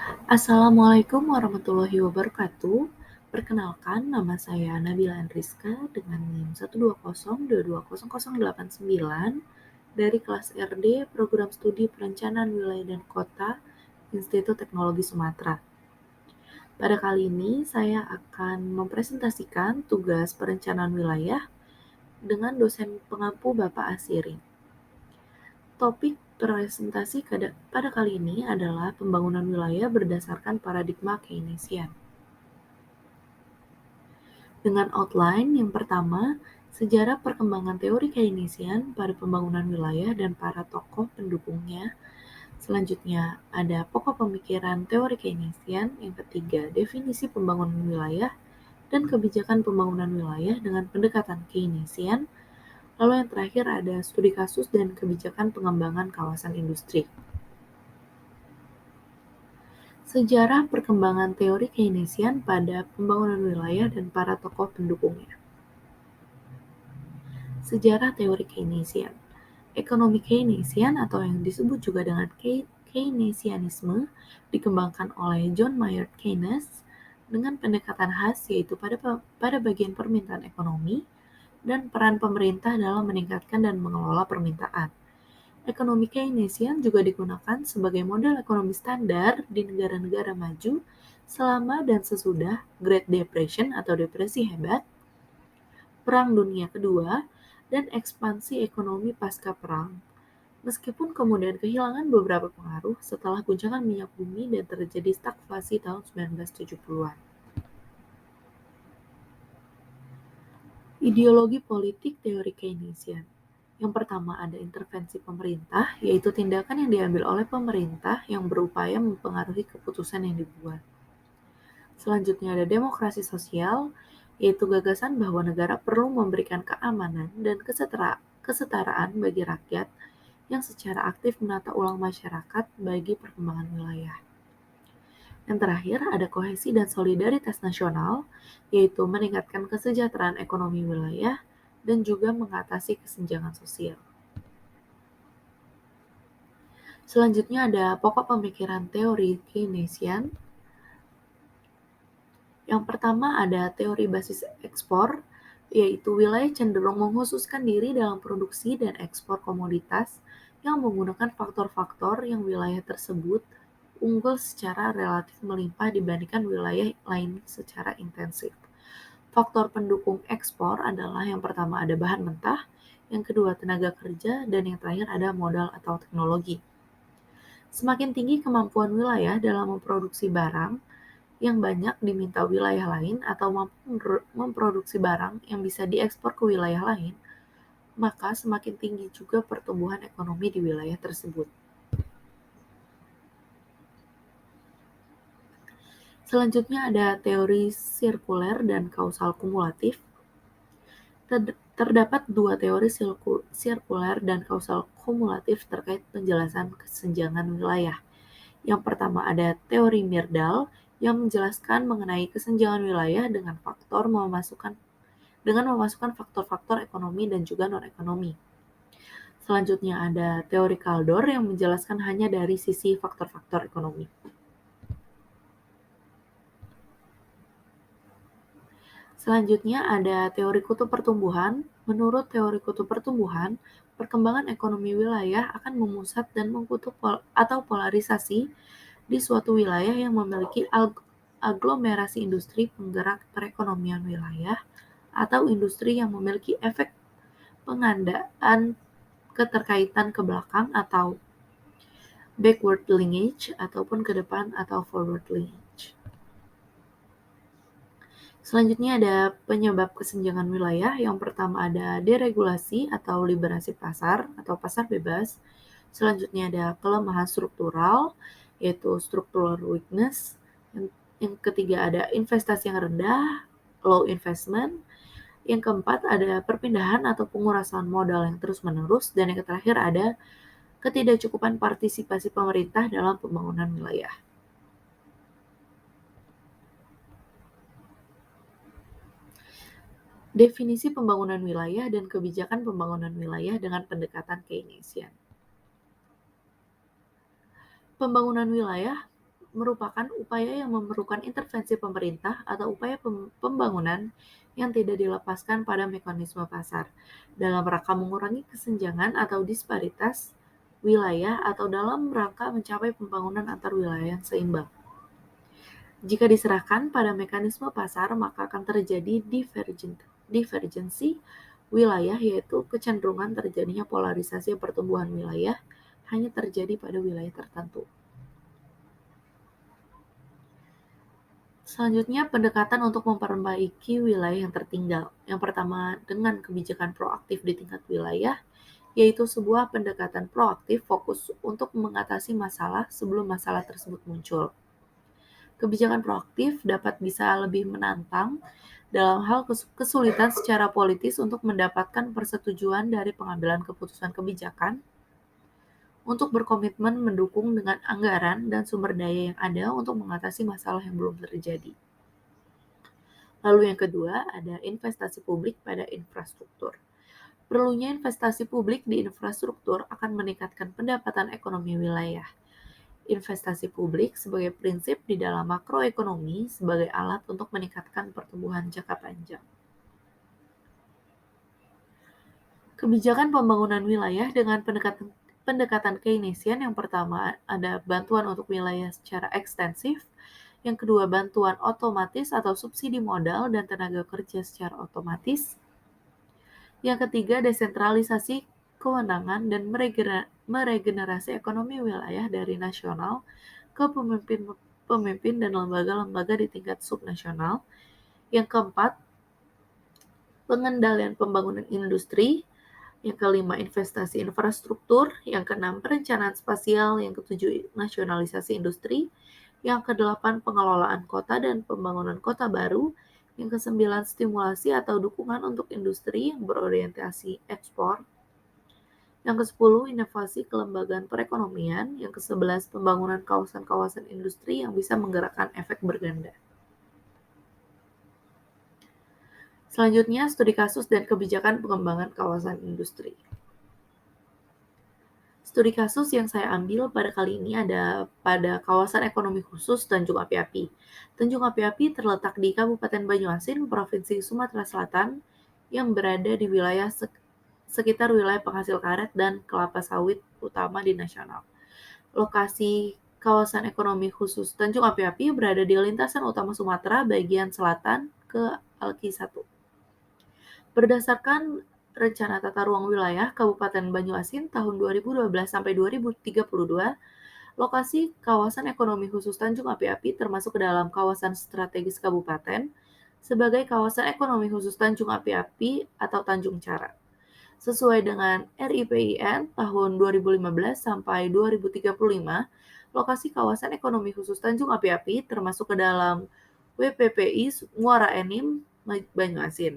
Assalamualaikum warahmatullahi wabarakatuh. Perkenalkan, nama saya Nabila Andriska dengan NIM 120220089 dari kelas RD Program Studi Perencanaan Wilayah dan Kota Institut Teknologi Sumatera. Pada kali ini saya akan mempresentasikan tugas perencanaan wilayah dengan dosen pengampu Bapak Asiri. Topik presentasi pada kali ini adalah pembangunan wilayah berdasarkan paradigma Keynesian. Dengan outline yang pertama, sejarah perkembangan teori Keynesian pada pembangunan wilayah dan para tokoh pendukungnya. Selanjutnya, ada pokok pemikiran teori Keynesian. Yang ketiga, definisi pembangunan wilayah dan kebijakan pembangunan wilayah dengan pendekatan Keynesian. Lalu yang terakhir ada studi kasus dan kebijakan pengembangan kawasan industri. Sejarah perkembangan teori Keynesian pada pembangunan wilayah dan para tokoh pendukungnya. Sejarah teori Keynesian. Ekonomi Keynesian atau yang disebut juga dengan Keynesianisme dikembangkan oleh John Maynard Keynes dengan pendekatan khas yaitu pada bagian permintaan ekonomi dan peran pemerintah dalam meningkatkan dan mengelola permintaan. Ekonomi Keynesian juga digunakan sebagai model ekonomi standar di negara-negara maju selama dan sesudah Great Depression atau Depresi Hebat, Perang Dunia Kedua, dan ekspansi ekonomi pasca perang. Meskipun kemudian kehilangan beberapa pengaruh setelah guncangan minyak bumi dan terjadi stagflasi tahun 1970-an. Ideologi politik teori Keynesian. Yang pertama ada intervensi pemerintah, yaitu tindakan yang diambil oleh pemerintah yang berupaya mempengaruhi keputusan yang dibuat. Selanjutnya ada demokrasi sosial, yaitu gagasan bahwa negara perlu memberikan keamanan dan kesetaraan bagi rakyat yang secara aktif menata ulang masyarakat bagi perkembangan wilayah. Yang terakhir ada kohesi dan solidaritas nasional, yaitu meningkatkan kesejahteraan ekonomi wilayah dan juga mengatasi kesenjangan sosial. Selanjutnya ada pokok pemikiran teori Keynesian. Yang pertama ada teori basis ekspor, yaitu wilayah cenderung menghususkan diri dalam produksi dan ekspor komoditas yang menggunakan faktor-faktor yang wilayah tersebut unggul secara relatif melimpah dibandingkan wilayah lain secara intensif. Faktor pendukung ekspor adalah yang pertama ada bahan mentah, yang kedua tenaga kerja, dan yang terakhir ada modal atau teknologi. Semakin tinggi kemampuan wilayah dalam memproduksi barang yang banyak diminta wilayah lain atau mampu memproduksi barang yang bisa diekspor ke wilayah lain, maka semakin tinggi juga pertumbuhan ekonomi di wilayah tersebut. Selanjutnya ada teori sirkuler dan kausal kumulatif. Terdapat dua teori sirkuler dan kausal kumulatif terkait penjelasan kesenjangan wilayah. Yang pertama ada teori Myrdal yang menjelaskan mengenai kesenjangan wilayah dengan memasukkan faktor-faktor ekonomi dan juga non-ekonomi. Selanjutnya ada teori Kaldor yang menjelaskan hanya dari sisi faktor-faktor ekonomi. Selanjutnya ada teori kutub pertumbuhan. Menurut teori kutub pertumbuhan, perkembangan ekonomi wilayah akan memusat dan mengkutub atau polarisasi di suatu wilayah yang memiliki aglomerasi industri penggerak perekonomian wilayah atau industri yang memiliki efek pengandaan keterkaitan ke belakang atau backward linkage ataupun ke depan atau forward linkage. Selanjutnya ada penyebab kesenjangan wilayah. Yang pertama ada deregulasi atau liberasi pasar atau pasar bebas. Selanjutnya ada kelemahan struktural, yaitu structural weakness. Yang ketiga ada investasi yang rendah, low investment. Yang keempat ada perpindahan atau pengurasan modal yang terus-menerus. Dan yang terakhir ada ketidakcukupan partisipasi pemerintah dalam pembangunan wilayah. Definisi pembangunan wilayah dan kebijakan pembangunan wilayah dengan pendekatan Keynesian. Pembangunan wilayah merupakan upaya yang memerlukan intervensi pemerintah atau upaya pembangunan yang tidak dilepaskan pada mekanisme pasar, dalam rangka mengurangi kesenjangan atau disparitas wilayah atau dalam rangka mencapai pembangunan antar wilayah yang seimbang. Jika diserahkan pada mekanisme pasar, maka akan terjadi divergensi wilayah, yaitu kecenderungan terjadinya polarisasi pertumbuhan wilayah hanya terjadi pada wilayah tertentu. Selanjutnya, pendekatan untuk memperbaiki wilayah yang tertinggal. Yang pertama, dengan kebijakan proaktif di tingkat wilayah, yaitu sebuah pendekatan proaktif fokus untuk mengatasi masalah sebelum masalah tersebut muncul. Kebijakan proaktif dapat bisa lebih menantang dalam hal kesulitan secara politis untuk mendapatkan persetujuan dari pengambilan keputusan kebijakan, untuk berkomitmen mendukung dengan anggaran dan sumber daya yang ada untuk mengatasi masalah yang belum terjadi. Lalu yang kedua, ada investasi publik pada infrastruktur. Perlunya investasi publik di infrastruktur akan meningkatkan pendapatan ekonomi wilayah. Investasi publik sebagai prinsip di dalam makroekonomi sebagai alat untuk meningkatkan pertumbuhan jangka panjang. Kebijakan pembangunan wilayah dengan pendekatan Keynesian. Yang pertama ada bantuan untuk wilayah secara ekstensif, yang kedua bantuan otomatis atau subsidi modal dan tenaga kerja secara otomatis, yang ketiga desentralisasi kewenangan dan meregenerasi ekonomi wilayah dari nasional ke pemimpin dan lembaga-lembaga di tingkat subnasional. Yang keempat, pengendalian pembangunan industri. Yang kelima, investasi infrastruktur. Yang keenam, perencanaan spasial. Yang ketujuh, nasionalisasi industri. Yang kedelapan, pengelolaan kota dan pembangunan kota baru. Yang kesembilan, stimulasi atau dukungan untuk industri yang berorientasi ekspor. Yang ke-10, inovasi kelembagaan perekonomian. Yang ke-11, pembangunan kawasan-kawasan industri yang bisa menggerakkan efek berganda. Selanjutnya, studi kasus dan kebijakan pengembangan kawasan industri. Studi kasus yang saya ambil pada kali ini ada pada kawasan ekonomi khusus Tanjung Api-Api. Tanjung Api-Api terletak di Kabupaten Banyuasin, Provinsi Sumatera Selatan, yang berada di wilayah sekitar wilayah penghasil karet dan kelapa sawit utama di nasional. Lokasi kawasan ekonomi khusus Tanjung Api-Api berada di lintasan utama Sumatera bagian selatan ke Alki 1. Berdasarkan Rencana Tata Ruang Wilayah Kabupaten Banyuasin tahun 2012 sampai 2032, lokasi kawasan ekonomi khusus Tanjung Api-Api termasuk ke dalam kawasan strategis kabupaten sebagai kawasan ekonomi khusus Tanjung Api-Api atau Tanjung Cara. Sesuai dengan RIPIN tahun 2015 sampai 2035, lokasi kawasan ekonomi khusus Tanjung Api-Api termasuk ke dalam WPPI Muara Enim Banyuasin.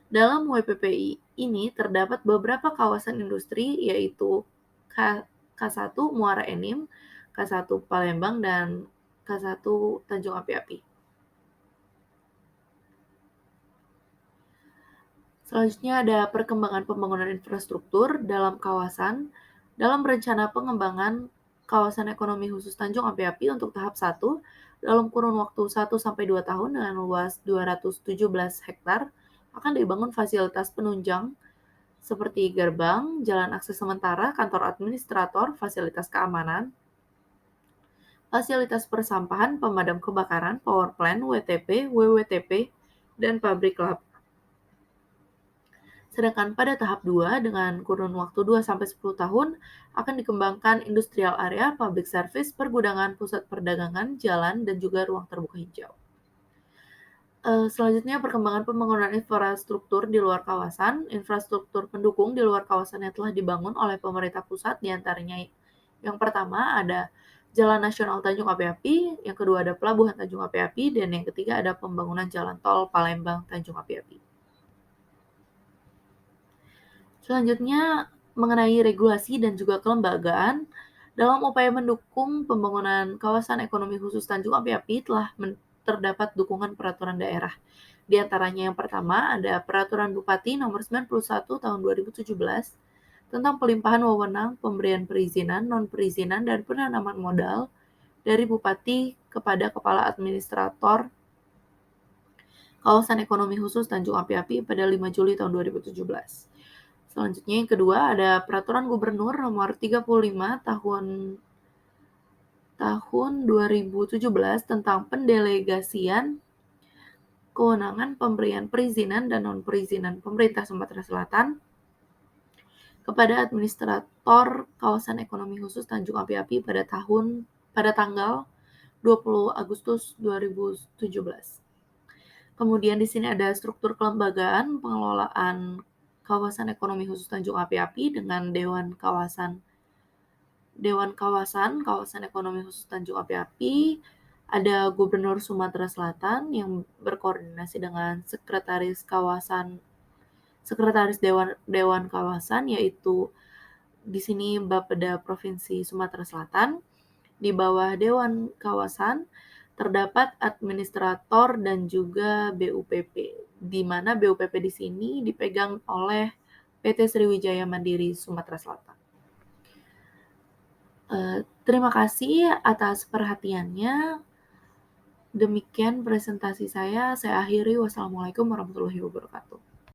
Dalam WPPI ini terdapat beberapa kawasan industri, yaitu K1 Muara Enim, K1 Palembang, dan K1 Tanjung Api-Api. Selanjutnya ada perkembangan pembangunan infrastruktur dalam kawasan. Dalam rencana pengembangan kawasan ekonomi khusus Tanjung Api-Api untuk tahap 1, dalam kurun waktu 1-2 tahun dengan luas 217 hektar, akan dibangun fasilitas penunjang seperti gerbang, jalan akses sementara, kantor administrator, fasilitas keamanan, fasilitas persampahan, pemadam kebakaran, power plant, WTP, WWTP, dan pabrik lab. Sedangkan pada tahap 2 dengan kurun waktu 2-10 tahun akan dikembangkan industrial area, public service, pergudangan, pusat perdagangan, jalan, dan juga ruang terbuka hijau. Selanjutnya perkembangan pembangunan infrastruktur di luar kawasan. Infrastruktur pendukung di luar kawasan yang telah dibangun oleh pemerintah pusat, diantaranya yang pertama ada Jalan Nasional Tanjung Api-Api, yang kedua ada Pelabuhan Tanjung Api-Api, dan yang ketiga ada pembangunan Jalan Tol Palembang Tanjung Api-Api. Selanjutnya mengenai regulasi dan juga kelembagaan. Dalam upaya mendukung pembangunan kawasan ekonomi khusus Tanjung Api-Api telah terdapat dukungan peraturan daerah. Di antaranya yang pertama ada Peraturan Bupati Nomor 91 Tahun 2017 tentang pelimpahan wewenang pemberian perizinan, non-perizinan, dan penanaman modal dari Bupati kepada Kepala Administrator Kawasan Ekonomi Khusus Tanjung Api-Api pada 5 Juli tahun 2017. Selanjutnya yang kedua ada Peraturan Gubernur Nomor 35 tahun 2017 tentang pendelegasian kewenangan pemberian perizinan dan non-perizinan pemerintah Sumatera Selatan kepada Administrator Kawasan Ekonomi Khusus Tanjung Api-Api pada tanggal 20 Agustus 2017. Kemudian di sini ada struktur kelembagaan pengelolaan Kawasan Ekonomi Khusus Tanjung Api-Api dengan Dewan Kawasan Kawasan Ekonomi Khusus Tanjung Api-Api, ada Gubernur Sumatera Selatan yang berkoordinasi dengan Sekretaris Dewan Kawasan, yaitu di sini Bapeda Provinsi Sumatera Selatan. Di bawah Dewan Kawasan terdapat administrator dan juga BUPP, di mana BUPP di sini dipegang oleh PT Sriwijaya Mandiri Sumatera Selatan. Terima kasih atas perhatiannya. Demikian presentasi saya akhiri. Wassalamualaikum warahmatullahi wabarakatuh.